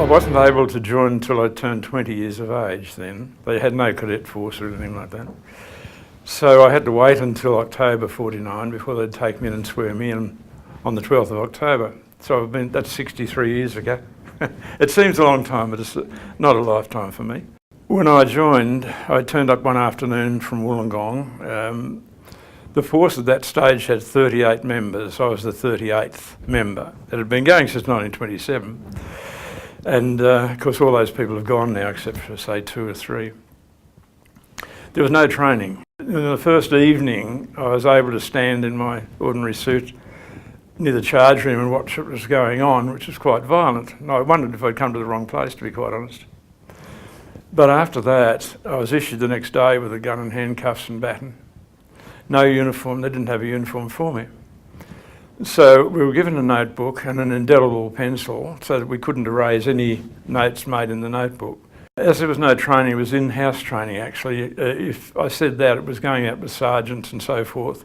wasn't able to join until I turned 20 years of age then. They had no cadet force or anything like that. So I had to wait until October 49 before they'd take me in and swear me in on the 12th of October. So that's 63 years ago. It seems a long time, but it's not a lifetime for me. When I joined, I turned up one afternoon from Wollongong. The force at that stage had 38 members. I was the 38th member. It had been going since 1927. And of course all those people have gone now except for say 2 or 3. There was no training. In the first evening I was able to stand in my ordinary suit near the charge room and watch what was going on, which was quite violent. And I wondered if I'd come to the wrong place, to be quite honest. But after that I was issued the next day with a gun and handcuffs and baton. No uniform, they didn't have a uniform for me. So we were given a notebook and an indelible pencil so that we couldn't erase any notes made in the notebook. As there was no training, it was in-house training actually. If I said that, it was going out with sergeants and so forth,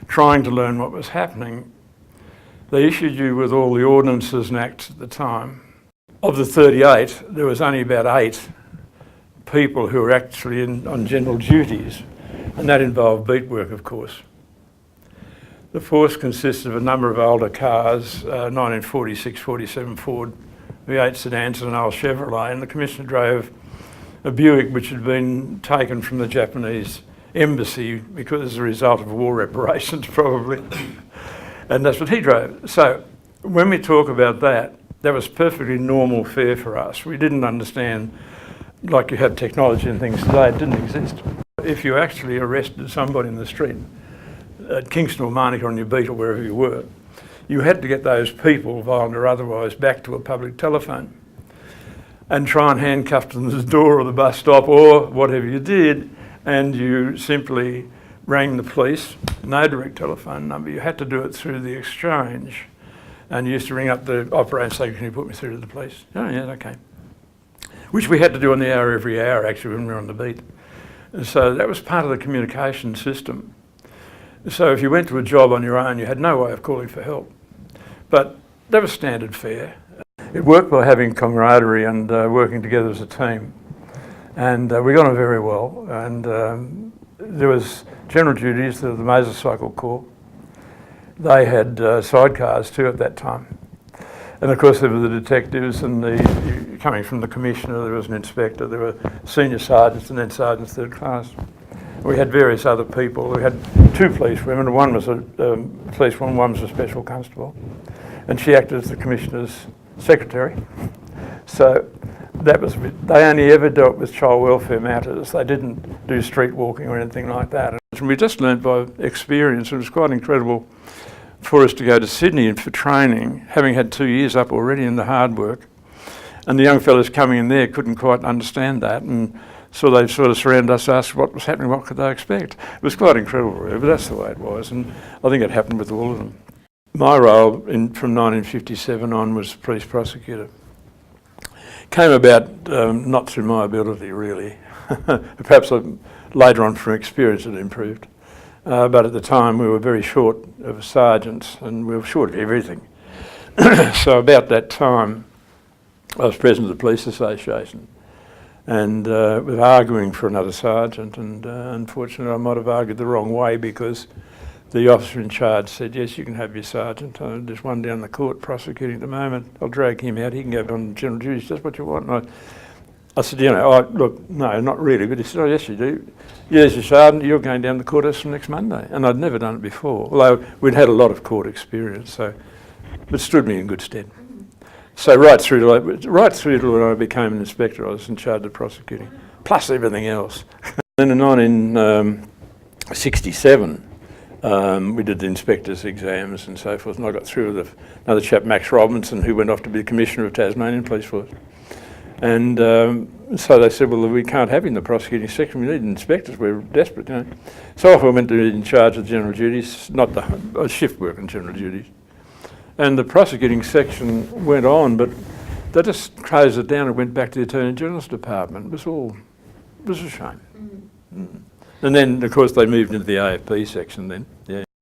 trying to learn what was happening. They issued you with all the ordinances and acts at the time. Of the 38, there was only about 8 people who were actually on general duties, and that involved beat work, of course. The force consisted of a number of older cars, 1946-47 Ford V8 sedans and an old Chevrolet, and the Commissioner drove a Buick which had been taken from the Japanese embassy because as a result of war reparations probably, and that's what he drove. So when we talk about that, that was perfectly normal fare for us. We didn't understand, like you have technology and things today, it didn't exist. If you actually arrested somebody in the street, at Kingston or Manuka on your beat or wherever you were, you had to get those people, violent or otherwise, back to a public telephone and try and handcuff them to the door or the bus stop or whatever you did, and you simply rang the police, no direct telephone number. You had to do it through the exchange, and you used to ring up the operator and say, "Can you put me through to the police?" "Oh yeah, okay." Which we had to do on the hour every hour actually when we were on the beat. And so that was part of the communication system. So if you went to a job on your own, you had no way of calling for help. But that was standard fare. It worked by having camaraderie and working together as a team. And we got on very well. And there was general duties, the motorcycle corps. They had sidecars too at that time. And of course there were the detectives and coming from the commissioner, there was an inspector, there were senior sergeants and then sergeants third class. We had various other people. We had 2 police women. One was a policewoman, one was a special constable. And she acted as the Commissioner's secretary. So that was, they only ever dealt with child welfare matters. They didn't do street walking or anything like that. And we just learned by experience. It was quite incredible for us to go to Sydney for training, having had 2 years up already in the hard work. And the young fellows coming in there couldn't quite understand that. And so they sort of surrounded us, asked what was happening, what could they expect. It was quite incredible really, but that's the way it was, and I think it happened with all of them. My role from 1957 on was police prosecutor. Came about not through my ability really, perhaps later on from experience it improved. But at the time we were very short of sergeants and we were short of everything. So about that time I was president of the Police Association. And was arguing for another sergeant, and unfortunately I might have argued the wrong way because the officer in charge said, "Yes, you can have your sergeant. There's one down the court prosecuting at the moment. I'll drag him out, he can go on general duties, just what you want." And I said, look, no, not really. But he said, "Oh yes you do. Yes, your sergeant, you're going down the courthouse from next Monday." And I'd never done it before, although we'd had a lot of court experience, so it stood me in good stead. So right through to when I became an inspector, I was in charge of prosecuting, plus everything else. Then in 1967, we did the inspectors' exams and so forth, and I got through with another chap, Max Robinson, who went off to be the Commissioner of Tasmanian Police Force. And so they said, "Well, we can't have you in the prosecuting section, we need inspectors, we're desperate, you know." So off I went to be in charge of general duties, not the shift work and general duties. And the prosecuting section went on, but they just closed it down and went back to the Attorney General's department. It was a shame. And then, of course, they moved into the AFP section then. Yeah.